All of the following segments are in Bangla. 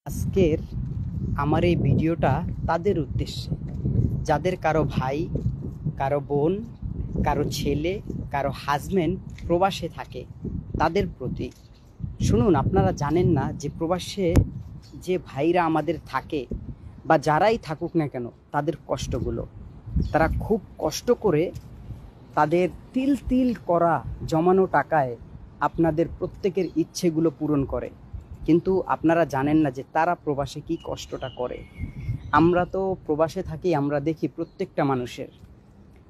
আজকের আমার এই ভিডিওটা তাদের উদ্দেশ্যে, যাদের কারো ভাই, কারো বোন, কারো ছেলে, কারো হাজব্যান্ড প্রবাসে থাকে, তাদের প্রতি। শুনুন, আপনারা জানেন না যে প্রবাসে যে ভাইরা আমাদের থাকে বা যারাই থাকুক না কেন, তাদের কষ্টগুলো, তারা খুব কষ্ট করে তাদের তিল তিল করা জমানো টাকায় আপনাদের প্রত্যেকের ইচ্ছেগুলো পূরণ করে। কিন্তু আপনারা জানেন না যে তারা প্রবাসে কি কষ্টটা করে। আমরা তো প্রবাসে থাকি, আমরা দেখি প্রত্যেকটা মানুষের।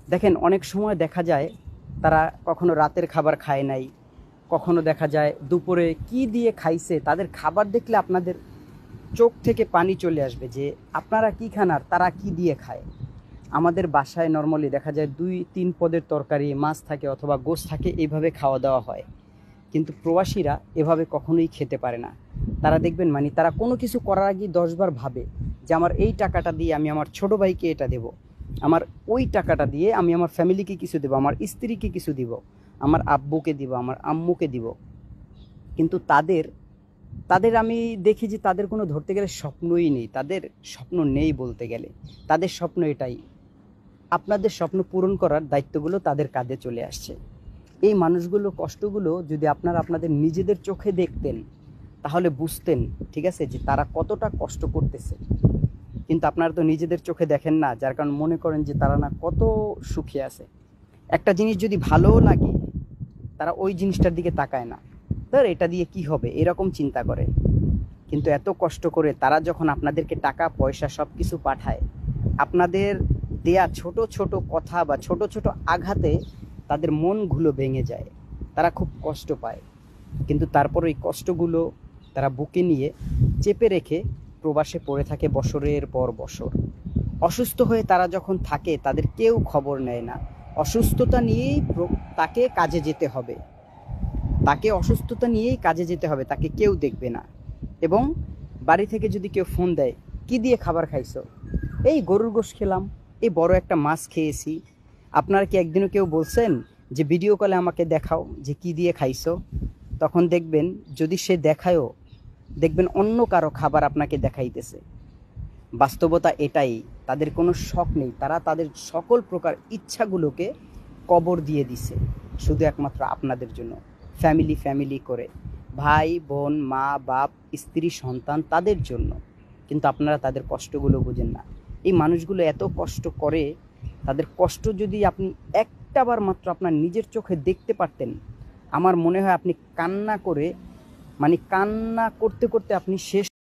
দেখেন, অনেক সময় দেখা যায় তারা কখনো রাতের খাবার খায় নাই, কখনো দেখা যায় দুপুরে কি দিয়ে খাইছে। তাদের খাবার দেখলে আপনাদের চোখ থেকে পানি চলে আসবে যে আপনারা কি খান আর তারা কি দিয়ে খায়। আমাদের বাসায় নর্মালি দেখা যায় 2-3 পদের তরকারি, মাছ থাকে অথবা গোশ থাকে, এইভাবে খাওয়া দাওয়া হয়। কিন্তু প্রবাসীরা এভাবে কখনোই খেতে পারে না। তারা দেখবেন তারা কোনো কিছু করার আগে 10 বার ভাবে যে আমার এই টাকাটা দিয়ে আমি আমার ছোট ভাইকে এটা দেব, আমার ওই টাকাটা দিয়ে আমি আমার ফ্যামিলিকে কিছু দেবো, আমার স্ত্রীকে কিছু দিব, আমার আব্বুকে দিব, আমার আম্মুকে দিব। কিন্তু তাদের তাদের আমি দেখি যে তাদের কোনো ধরতে গেলে স্বপ্নই নেই, তাদের স্বপ্ন নেই বলতে গেলে। তাদের স্বপ্ন এটাই, আপনাদের স্বপ্ন পূরণ করার দায়িত্বগুলো তাদের কাঁধে চলে আসছে। এই মানুষগুলো কষ্টগুলো যদি আপনারা আপনাদের নিজেদের চোখে দেখতেন, তাহলে বুঝতেন, ঠিক আছে, যে তারা কতটা কষ্ট করতেছে। কিন্তু আপনারা তো নিজেদের চোখে দেখেন না, যার কারণ মনে করেন যে তারা না কত সুখে আছে। একটা জিনিস যদি ভালোও লাগে, তারা ওই জিনিসটার দিকে তাকায় না, ধর এটা দিয়ে কি হবে, এরকম চিন্তা করে। কিন্তু এত কষ্ট করে তারা যখন আপনাদেরকে টাকা পয়সা সব কিছু পাঠায়, আপনাদের দেয়া ছোট ছোট কথা বা ছোট ছোট আঘাতে তাদের মনগুলো ভেঙে যায়, তারা খুব কষ্ট পায়। কিন্তু তারপর এই কষ্টগুলো তারা বুকে নিয়ে চেপে রেখে প্রবাসে পড়ে থাকে বছরের পর বছর। অসুস্থ হয়ে তারা যখন থাকে, তাদের কেউ খবর নেয় না। অসুস্থতা নিয়েই তাকে কাজে যেতে হবে, অসুস্থতা নিয়েই কাজে যেতে হবে, তাকে কেউ দেখবে না। এবং বাড়ি থেকে যদি কেউ ফোন দেয়, কি দিয়ে খাবার খাইছো, এই গরুর গোশত খেলাম, এই বড় একটা মাছ খেয়েছি। আপনারা কি একদিনও কেউ বলছেন যে ভিডিও কলে আমাকে দেখাও যে কি দিয়ে খাইছো? তখন দেখবেন, যদি সে দেখায়ও, দেখবেন অন্য কারো খাবার আপনাকে দেখাইতেছে। বাস্তবতা এটাই, তাদের কোনো শখ নেই। তারা তাদের সকল প্রকার ইচ্ছাগুলোকে কবর দিয়ে দিছে শুধু একমাত্র আপনাদের জন্য। ফ্যামিলি ফ্যামিলি করে, ভাই বোন, মা বাপ, স্ত্রী সন্তান, তাদের জন্য। কিন্তু আপনারা তাদের কষ্টগুলো বুঝেন না। এই মানুষগুলো এত কষ্ট করে, তাদের কষ্ট যদি আপনি একটা বার মাত্র আপনার নিজের চোখে দেখতে পারতেন, আমার মনে হয় আপনি কান্না করে, কান্না করতে করতে আপনি শেষ